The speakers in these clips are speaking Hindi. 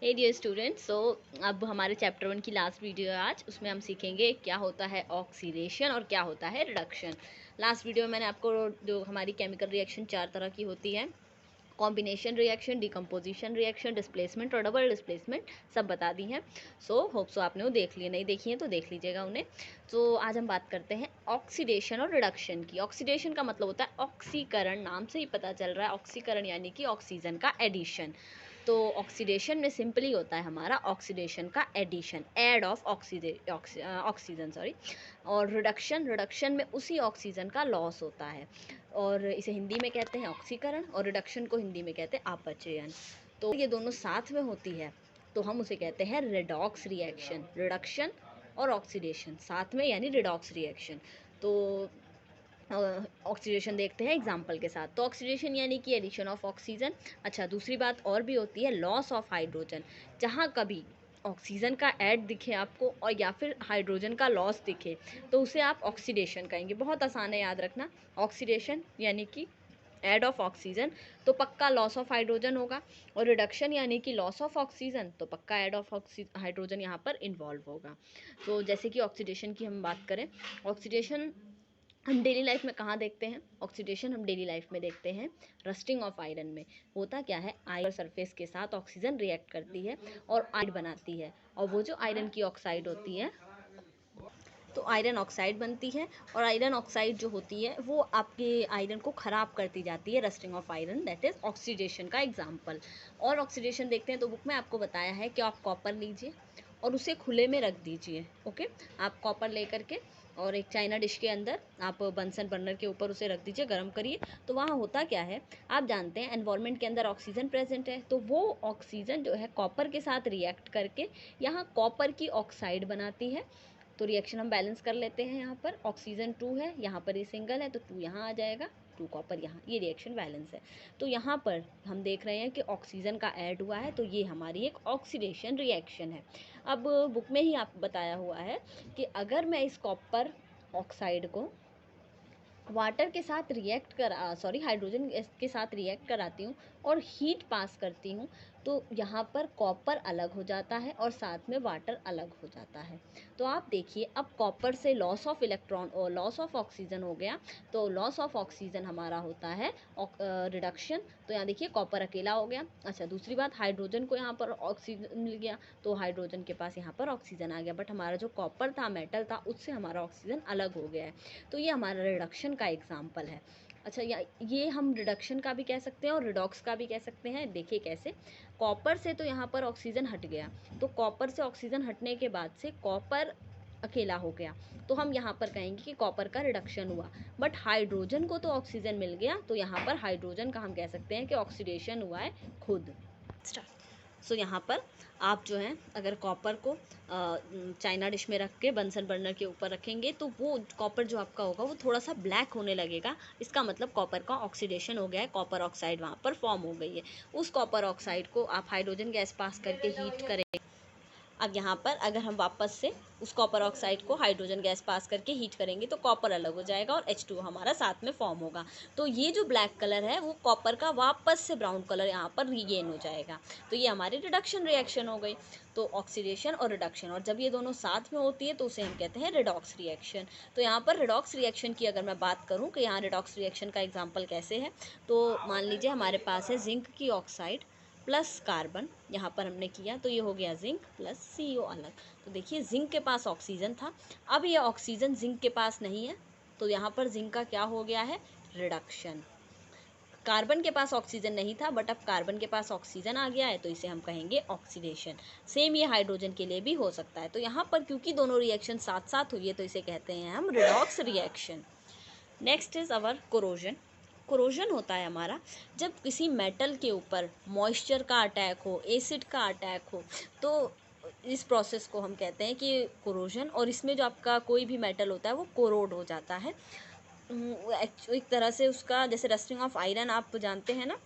हे डियर स्टूडेंट्स, सो अब हमारे चैप्टर 1 की लास्ट वीडियो है आज। उसमें हम सीखेंगे क्या होता है ऑक्सीडेशन और क्या होता है रिडक्शन। लास्ट वीडियो में मैंने आपको जो हमारी केमिकल रिएक्शन 4 तरह की होती है, combination reaction, decomposition reaction, displacement और डबल डिस्प्लेसमेंट, सब बता दी हैं। सो होप सो आपने वो देख लिए, नहीं देखी हैं तो देख लीजिएगा उन्हें। तो आज हम बात करते हैं ऑक्सीडेशन और रिडक्शन की। ऑक्सीडेशन का मतलब होता है ऑक्सीकरण, नाम से ही पता चल रहा है। ऑक्सीकरण यानी कि ऑक्सीजन का एडिशन। तो ऑक्सीडेशन में सिंपली होता है हमारा ऑक्सीडेशन का addition, add of oxygen sorry. और रिडक्शन में उसी ऑक्सीजन का लॉस होता है, और इसे हिंदी में कहते हैं ऑक्सीकरण, और रिडक्शन को हिंदी में कहते हैं अपचयन। तो ये दोनों साथ में होती है तो हम उसे कहते हैं रेडॉक्स रिएक्शन। रिडक्शन और ऑक्सीडेशन साथ में यानी रिडॉक्स रिएक्शन। तो ऑक्सीडेशन देखते हैं एग्जाम्पल के साथ। तो ऑक्सीडेशन यानी कि एडिशन ऑफ ऑक्सीजन। अच्छा, दूसरी बात और भी होती है, लॉस ऑफ हाइड्रोजन। जहाँ कभी ऑक्सीजन का ऐड दिखे आपको और या फिर हाइड्रोजन का लॉस दिखे तो उसे आप ऑक्सीडेशन कहेंगे। बहुत आसान है याद रखना। ऑक्सीडेशन यानी कि ऐड ऑफ ऑक्सीजन तो पक्का लॉस ऑफ हाइड्रोजन होगा, और रिडक्शन यानी कि लॉस ऑफ ऑक्सीजन तो पक्का ऐड ऑफ हाइड्रोजन यहाँ पर इन्वॉल्व होगा। तो जैसे कि ऑक्सीडेशन की हम बात करें, ऑक्सीडेशन हम डेली लाइफ में कहाँ देखते हैं? ऑक्सीडेशन हम डेली लाइफ में देखते हैं रस्टिंग ऑफ आयरन में। होता क्या है, आयरन सरफेस के साथ ऑक्सीजन रिएक्ट करती है और आयरन बनाती है, और वो जो आयरन की ऑक्साइड होती है तो आयरन ऑक्साइड बनती है, और आयरन ऑक्साइड जो होती है वो आपके आयरन को ख़राब करती जाती है। Rusting of iron, that is oxidation का एग्जाम्पल। और ऑक्सीडेशन देखते हैं तो बुक में आपको बताया है कि आप कॉपर लीजिए और उसे खुले में रख दीजिए। ओके, आप कॉपर लेकर के और एक चाइना डिश के अंदर आप बंसन बर्नर के ऊपर उसे रख दीजिए, गर्म करिए। तो वहाँ होता क्या है, आप जानते हैं एनवायरनमेंट के अंदर ऑक्सीजन प्रेजेंट है, तो वो ऑक्सीजन जो है कॉपर के साथ रिएक्ट करके यहाँ कॉपर की ऑक्साइड बनाती है। तो रिएक्शन हम बैलेंस कर लेते हैं। यहाँ पर ऑक्सीजन 2 है, यहाँ पर ये सिंगल है तो 2 यहाँ आ जाएगा, 2 कॉपर यहाँ, ये रिएक्शन बैलेंस है। तो यहाँ पर हम देख रहे हैं कि ऑक्सीजन का ऐड हुआ है, तो ये हमारी एक ऑक्सीडेशन रिएक्शन है। अब बुक में ही आप बताया हुआ है कि अगर मैं इस कॉपर ऑक्साइड को वाटर के साथ हाइड्रोजन के साथ रिएक्ट कराती हूँ और हीट पास करती हूँ, तो यहाँ पर कॉपर अलग हो जाता है और साथ में वाटर अलग हो जाता है। तो आप देखिए, अब कॉपर से लॉस ऑफ इलेक्ट्रॉन और लॉस ऑफ ऑक्सीजन हो गया, तो लॉस ऑफ ऑक्सीजन हमारा होता है रिडक्शन। तो यहाँ देखिए कॉपर अकेला हो गया। अच्छा, दूसरी बात, हाइड्रोजन को यहाँ पर ऑक्सीजन मिल गया तो हाइड्रोजन के पास यहाँ पर ऑक्सीजन आ गया, बट हमारा जो कॉपर था, मेटल था, उससे हमारा ऑक्सीजन अलग हो गया है। तो ये हमारा रिडक्शन का एग्जाम्पल है। अच्छा, ये हम रिडक्शन का भी कह सकते हैं और रिडॉक्स का भी कह सकते हैं। देखिए कैसे, कॉपर से तो यहाँ पर ऑक्सीजन हट गया, तो कॉपर से ऑक्सीजन हटने के बाद से कॉपर अकेला हो गया, तो हम यहाँ पर कहेंगे कि कॉपर का रिडक्शन हुआ। बट हाइड्रोजन को तो ऑक्सीजन मिल गया, तो यहाँ पर हाइड्रोजन का हम कह सकते हैं कि ऑक्सीडेशन हुआ है खुद। सो यहाँ पर आप जो है, अगर कॉपर को चाइना डिश में रख के बंसन बर्नर के ऊपर रखेंगे तो वो कॉपर जो आपका होगा वो थोड़ा सा ब्लैक होने लगेगा। इसका मतलब कॉपर का ऑक्सीडेशन हो गया है, कॉपर ऑक्साइड वहाँ पर फॉर्म हो गई है। उस कॉपर ऑक्साइड को आप हाइड्रोजन गैस पास करके हीट करें। अब यहाँ पर अगर हम वापस से उस कॉपर ऑक्साइड को हाइड्रोजन गैस पास करके हीट करेंगे तो कॉपर अलग हो जाएगा और H2 हमारा साथ में फॉर्म होगा। तो ये जो ब्लैक कलर है वो कॉपर का वापस से ब्राउन कलर यहाँ पर रीगेन हो जाएगा। तो ये हमारी रिडक्शन रिएक्शन हो गई। तो ऑक्सीडेशन और रिडक्शन, और जब ये दोनों साथ में होती है तो उसे हम कहते हैं रिडॉक्स रिएक्शन। तो यहाँ पर रिडॉक्स रिएक्शन की अगर मैं बात करूँ कि यहाँ रिडॉक्स रिएक्शन का एग्जाम्पल कैसे है, तो मान लीजिए हमारे पास है जिंक की ऑक्साइड प्लस कार्बन, यहाँ पर हमने किया तो ये हो गया जिंक प्लस CO अलग। तो देखिए जिंक के पास ऑक्सीजन था, अब ये ऑक्सीजन जिंक के पास नहीं है, तो यहाँ पर जिंक का क्या हो गया है, रिडक्शन। कार्बन के पास ऑक्सीजन नहीं था, बट अब कार्बन के पास ऑक्सीजन आ गया है, तो इसे हम कहेंगे ऑक्सीडेशन। सेम ये हाइड्रोजन के लिए भी हो सकता है। तो यहाँ पर क्योंकि दोनों रिएक्शन साथ साथ हुई है तो इसे कहते हैं हम redox reaction. Next is our corrosion. Corrosion होता है हमारा जब किसी मेटल के ऊपर मॉइस्चर का अटैक हो, एसिड का अटैक हो, तो इस प्रोसेस को हम कहते हैं कि कोरोजन। और इसमें जो आपका कोई भी मेटल होता है वो कोरोड हो जाता है। एक तरह से उसका, जैसे रस्टिंग ऑफ आयरन आप जानते हैं ना,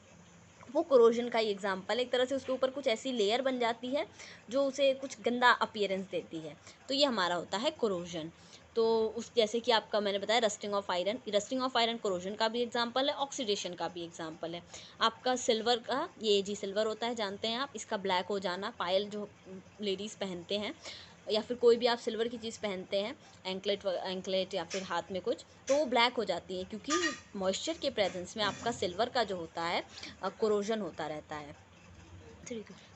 वो कोरोजन का ही एग्जाम्पल है। एक तरह से उसके ऊपर कुछ ऐसी लेयर बन जाती है जो उसे कुछ गंदा अपीयरेंस देती है, तो ये हमारा होता है कोरोजन। तो उस जैसे कि आपका मैंने बताया रस्टिंग ऑफ आयरन कोरोजन का भी एग्जांपल है, ऑक्सीडेशन का भी एग्जांपल है। आपका सिल्वर का, ये जी सिल्वर होता है जानते हैं आप, इसका ब्लैक हो जाना, पायल जो लेडीज़ पहनते हैं या फिर कोई भी आप सिल्वर की चीज़ पहनते हैं, एंकलेट या फिर हाथ में कुछ, तो वो ब्लैक हो जाती है क्योंकि मॉइस्चर के प्रेजेंस में आपका सिल्वर का जो होता है कोरोजन होता रहता है।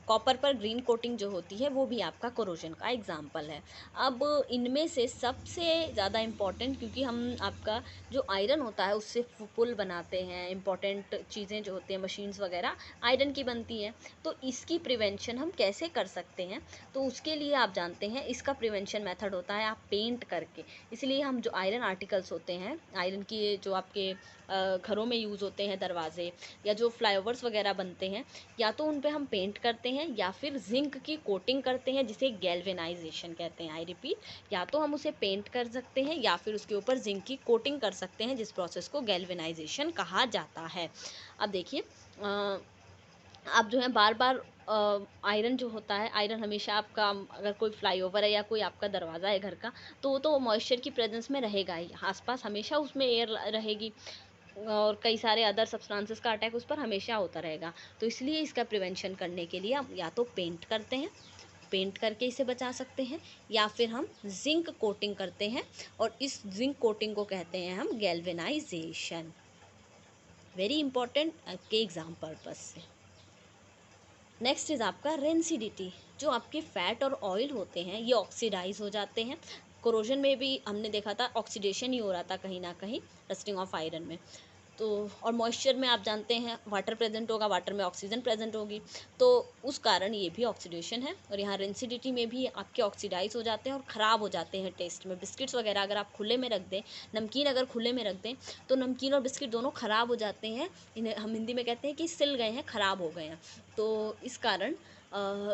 कॉपर पर ग्रीन कोटिंग जो होती है वो भी आपका कोरोजन का एग्जाम्पल है। अब इनमें से सबसे ज़्यादा इम्पॉर्टेंट, क्योंकि हम आपका जो आयरन होता है उससे पुल बनाते हैं, इम्पॉर्टेंट चीज़ें जो होती हैं मशीन्स वगैरह आयरन की बनती हैं, तो इसकी प्रिवेंशन हम कैसे कर सकते हैं? तो उसके लिए आप जानते हैं इसका प्रिवेंशन मेथड होता है आप पेंट करके। इसलिए हम जो आयरन आर्टिकल्स होते हैं, आयरन की जो आपके घरों में यूज़ होते हैं, दरवाजे या जो फ्लाईओवर्स वगैरह बनते हैं, या तो उन पे हम पेंट करते हैं या फिर जिंक की कोटिंग करते हैं जिसे गैल्वेनाइजेशन कहते हैं। आई रिपीट, या तो हम उसे पेंट कर सकते हैं या फिर उसके ऊपर जिंक की कोटिंग कर सकते हैं, जिस प्रोसेस को गैल्वेनाइजेशन कहा जाता है। अब देखिए आप जो है बार बार आयरन जो होता है, आयरन हमेशा आपका अगर कोई फ्लाईओवर है या कोई आपका दरवाज़ा है घर का, तो वो तो मॉइस्चर की प्रेजेंस में रहेगा ही, आसपास हमेशा उसमें एयर रहेगी और कई सारे अदर सब्सटेंसेस का अटैक उस पर हमेशा होता रहेगा। तो इसलिए इसका प्रिवेंशन करने के लिए हम या तो पेंट करते हैं, पेंट करके इसे बचा सकते हैं, या फिर हम जिंक कोटिंग करते हैं, और इस जिंक कोटिंग को कहते हैं हम गैल्वेनाइजेशन। वेरी इंपॉर्टेंट आपके एग्जाम पर्पज से। नेक्स्ट इज़ आपका रेंसिडिटी। जो आपके फैट और ऑयल होते हैं ये ऑक्सीडाइज हो जाते हैं। कोरोजन में भी हमने देखा था ऑक्सीडेशन ही हो रहा था कहीं ना कहीं, रस्टिंग ऑफ आयरन में। तो और मॉइस्चर में आप जानते हैं वाटर प्रेजेंट होगा, वाटर में ऑक्सीजन प्रेजेंट होगी, तो उस कारण ये भी ऑक्सीडेशन है। और यहाँ रेंसिडिटी में भी आपके ऑक्सीडाइज हो जाते हैं और ख़राब हो जाते हैं टेस्ट में। बिस्किट्स वगैरह अगर आप खुले में रख दें, नमकीन अगर खुले में रख दें, तो नमकीन और बिस्किट दोनों ख़राब हो जाते हैं। इन्हें हम हिंदी में कहते हैं कि सिल गए हैं, ख़राब हो गए हैं। तो इस कारण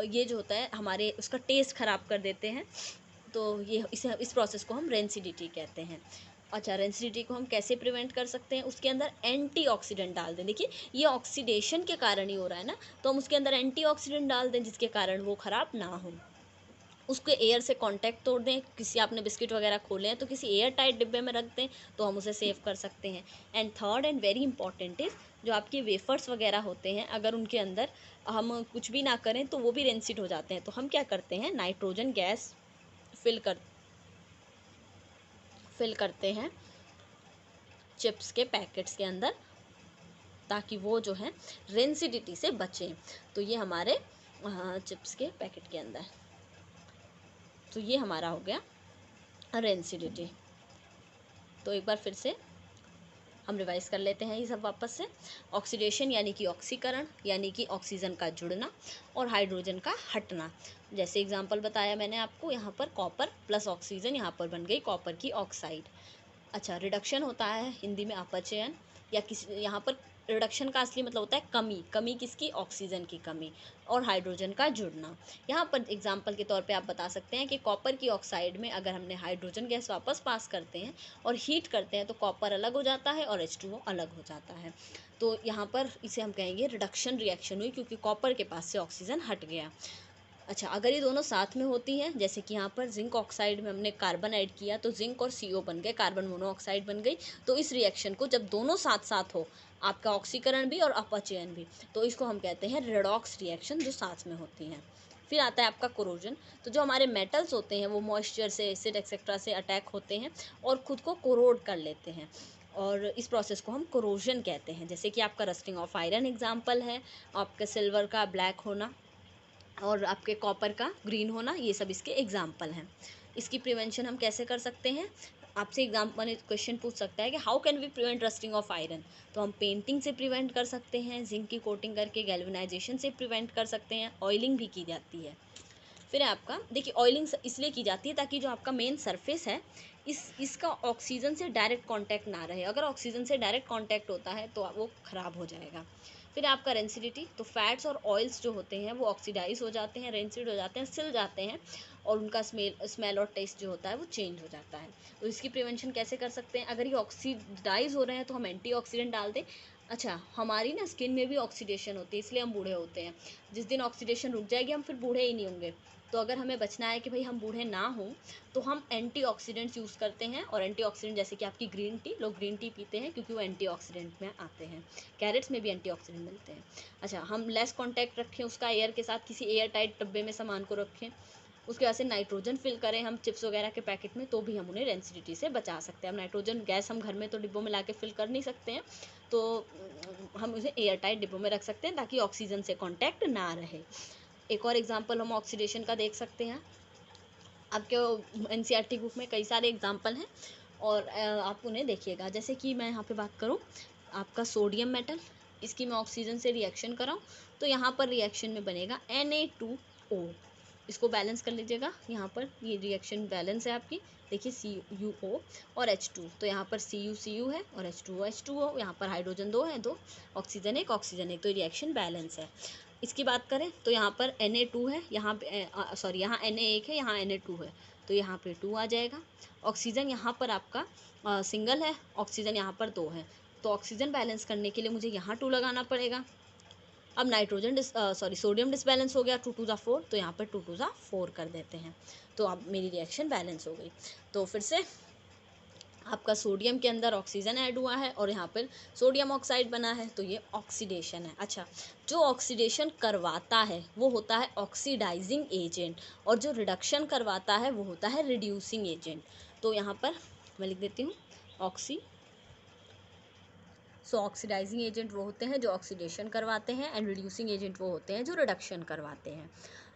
ये जो होता है हमारे उसका टेस्ट ख़राब कर देते हैं। तो ये इस प्रोसेस को हम रेंसिडिटी कहते हैं। अच्छा, रेंसिडिटी को हम कैसे प्रिवेंट कर सकते हैं? उसके अंदर एंटीऑक्सीडेंट डाल दें। देखिए ये ऑक्सीडेशन के कारण ही हो रहा है ना, तो हम उसके अंदर एंटीऑक्सीडेंट डाल दें जिसके कारण वो ख़राब ना हो। उसके एयर से कांटेक्ट तोड़ दें, किसी आपने बिस्किट वगैरह खोले हैं तो किसी एयर टाइट डिब्बे में रख दें, तो हम उसे सेव कर सकते हैं। And third and very important is जो आपके वेफर्स वगैरह होते हैं, अगर उनके अंदर हम कुछ भी ना करें तो वो भी रेंसिड हो जाते हैं, तो हम क्या करते हैं नाइट्रोजन गैस फिल करते हैं चिप्स के पैकेट्स के अंदर, ताकि वो जो है रेंसिडिटी से बचें। तो ये हमारे चिप्स के पैकेट के अंदर, तो ये हमारा हो गया रेंसिडिटी। तो एक बार फिर से हम रिवाइज कर लेते हैं ये सब वापस से। ऑक्सीडेशन यानी कि ऑक्सीकरण, यानी कि ऑक्सीजन का जुड़ना, और हाइड्रोजन का हटना। जैसे एग्जांपल बताया मैंने आपको, यहाँ पर कॉपर प्लस ऑक्सीजन, यहाँ पर बन गई कॉपर की ऑक्साइड। अच्छा, रिडक्शन होता है हिंदी में अपचयन, या किसी यहाँ पर रिडक्शन का असली मतलब होता है कमी किसकी? ऑक्सीजन की कमी, और हाइड्रोजन का जुड़ना। यहाँ पर एग्जांपल के तौर पे आप बता सकते हैं कि कॉपर की ऑक्साइड में अगर हमने हाइड्रोजन गैस वापस पास करते हैं और हीट करते हैं तो कॉपर अलग हो जाता है और H2O अलग हो जाता है। तो यहाँ पर इसे हम कहेंगे रिडक्शन रिएक्शन हुई, क्योंकि कॉपर के पास से ऑक्सीजन हट गया। अच्छा, अगर ये दोनों साथ में होती हैं, जैसे कि यहाँ पर जिंक ऑक्साइड में हमने कार्बन ऐड किया तो जिंक और CO बन गए, कार्बन मोनोऑक्साइड बन गई। तो इस रिएक्शन को जब दोनों साथ साथ हो, आपका ऑक्सीकरण भी और अपचयन भी, तो इसको हम कहते हैं रेडॉक्स रिएक्शन, जो साथ में होती हैं। फिर आता है आपका कोरोजन। तो जो हमारे मेटल्स होते हैं वो मॉइस्चर से, एसिड एक्सेट्रा से अटैक होते हैं और खुद को कोरोड कर लेते हैं, और इस प्रोसेस को हम कोरोजन कहते हैं। जैसे कि आपका रस्टिंग ऑफ आयरन एग्जाम्पल है, आपका सिल्वर का ब्लैक होना और आपके कॉपर का ग्रीन होना, ये सब इसके एग्जाम्पल हैं। इसकी प्रिवेंशन हम कैसे कर सकते हैं? आपसे एग्जाम्पल क्वेश्चन पूछ सकता है कि how can we prevent rusting of iron? तो हम पेंटिंग से प्रिवेंट कर सकते हैं, जिंक की कोटिंग करके गैल्वेनाइजेशन से प्रिवेंट कर सकते हैं, ऑयलिंग भी की जाती है। फिर आपका देखिए ऑयलिंग इसलिए की जाती है ताकि जो आपका मेन सरफेस है इसका ऑक्सीजन से डायरेक्ट कांटेक्ट ना रहे। अगर ऑक्सीजन से डायरेक्ट कांटेक्ट होता है तो वो ख़राब हो जाएगा। फिर आपका रेंसिडिटी, तो फैट्स और ऑयल्स जो होते हैं वो ऑक्सीडाइज हो जाते हैं, रेंसिड हो जाते हैं, सिल जाते हैं, और उनका स्मेल और टेस्ट जो होता है वो चेंज हो जाता है। तो इसकी प्रिवेंशन कैसे कर सकते हैं? अगर ये ऑक्सीडाइज हो रहे हैं तो हम एंटीऑक्सीडेंट डाल दें, अच्छा, हमारी ना स्किन में भी ऑक्सीडेशन होती है, इसलिए हम बूढ़े होते हैं। जिस दिन ऑक्सीडेशन रुक जाएगी हम फिर बूढ़े ही नहीं होंगे। तो अगर हमें बचना है कि भाई हम बूढ़े ना हों, तो हम एंटीऑक्सीडेंट्स यूज़ करते हैं। और एंटीऑक्सीडेंट जैसे कि आपकी ग्रीन टी, लोग ग्रीन टी पीते हैं क्योंकि वो एंटीऑक्सीडेंट में आते हैं। कैरेट्स में भी एंटीऑक्सीडेंट मिलते हैं। अच्छा, हम लेस कॉन्टैक्ट रखें उसका एयर के साथ, किसी एयर टाइट डब्बे में सामान को रखें। उसके बाद से नाइट्रोजन फिल करें हम चिप्स वगैरह के पैकेट में, तो भी हम उन्हें रेंसिडिटी से बचा सकते हैं। अब नाइट्रोजन गैस हम घर में तो डिब्बों में ला के फिल कर नहीं सकते हैं, तो हम उसे एयर टाइट डिब्बों में रख सकते हैं ताकि ऑक्सीजन से कांटेक्ट ना रहे। एक और एग्जांपल हम ऑक्सीडेशन का देख सकते हैं। आपके एनसीईआरटी बुक में कई सारे एग्जांपल हैं और आप उन्हें देखिएगा। जैसे कि मैं यहाँ पे बात करूँ, आपका सोडियम मेटल, इसकी मैं ऑक्सीजन से रिएक्शन कराऊँ तो यहाँ पर रिएक्शन में बनेगा Na2O। इसको बैलेंस कर लीजिएगा, यहाँ पर ये रिएक्शन बैलेंस है आपकी। देखिए CuO और H2, तो यहाँ पर Cu है और H2O, यहाँ पर हाइड्रोजन 2 है, 2 ऑक्सीजन 1 ऑक्सीजन 1, तो रिएक्शन बैलेंस है। इसकी बात करें तो यहाँ पर Na2 है, यहाँ पे सॉरी यहाँ Na1 है, यहाँ Na2 है, तो यहाँ पे 2 आ जाएगा। ऑक्सीजन यहाँ पर आपका सिंगल है, ऑक्सीजन यहाँ पर 2 है, तो ऑक्सीजन बैलेंस करने के लिए मुझे यहाँ 2 लगाना पड़ेगा। अब नाइट्रोजन सोडियम डिसबैलेंस हो गया, 2 2 4, तो यहाँ पर 2 2 4 कर देते हैं, तो अब मेरी रिएक्शन बैलेंस हो गई। तो फिर से आपका सोडियम के अंदर ऑक्सीजन ऐड हुआ है और यहाँ पर सोडियम ऑक्साइड बना है, तो ये ऑक्सीडेशन है। अच्छा, जो ऑक्सीडेशन करवाता है वो होता है ऑक्सीडाइजिंग एजेंट, और जो रिडक्शन करवाता है वो होता है रिड्यूसिंग एजेंट। तो यहाँ पर मैं लिख देती हूँ ऑक्सीडाइजिंग एजेंट वो होते हैं जो ऑक्सीडेशन करवाते हैं, एंड रिड्यूसिंग एजेंट वो होते हैं जो रिडक्शन करवाते हैं।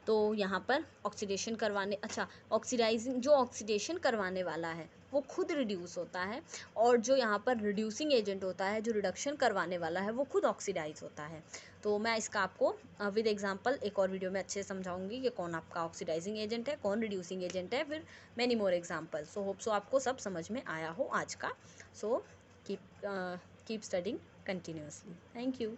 तो यहाँ पर ऑक्सीडेशन करवाने, अच्छा, ऑक्सीडाइजिंग जो ऑक्सीडेशन करवाने वाला है वो खुद रिड्यूस होता है, और जो यहाँ पर रिड्यूसिंग एजेंट होता है, जो रिडक्शन करवाने वाला है, वो खुद ऑक्सीडाइज होता है। तो मैं इसका आपको विद एग्जांपल एक और वीडियो में अच्छे से समझाऊंगी कि कौन आपका ऑक्सीडाइजिंग एजेंट है, कौन रिड्यूसिंग एजेंट है, फिर many more example. So hope so आपको सब समझ में आया हो आज का। So keep studying continuously. Thank you.